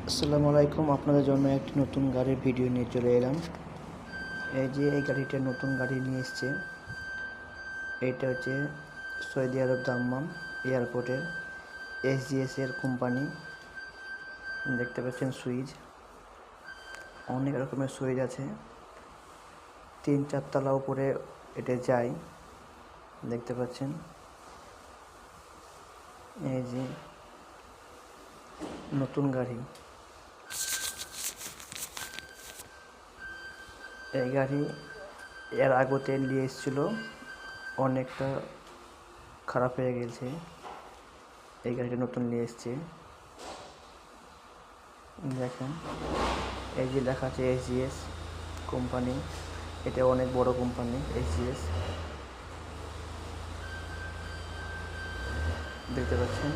আসসালামু আলাইকুম, আপনাদের জন্য একটি নতুন গাড়ির ভিডিও নিয়ে চলে এলাম। এই যে এই গাড়িটা নতুন গাড়ি নিয়ে এসছে। এটা হচ্ছে সৌদি আরব দাম্মাম এয়ারপোর্টের SGS এর কোম্পানি। দেখতে পাচ্ছেন সুইচ, অনেক রকমের সুইচ আছে। 3-4 তলা উপরে এটা যায়, দেখতে পাচ্ছেন। এই যে নতুন গাড়ি, এই গাড়ি এর আগতে নিয়ে এসেছিল, অনেকটা খারাপ হয়ে গেছে। এই গাড়িটা নতুন নিয়ে এসছে। দেখেন, এই যে লেখা আছে SGS কোম্পানি। এটা অনেক বড় কোম্পানি SGS, দেখতে পাচ্ছেন।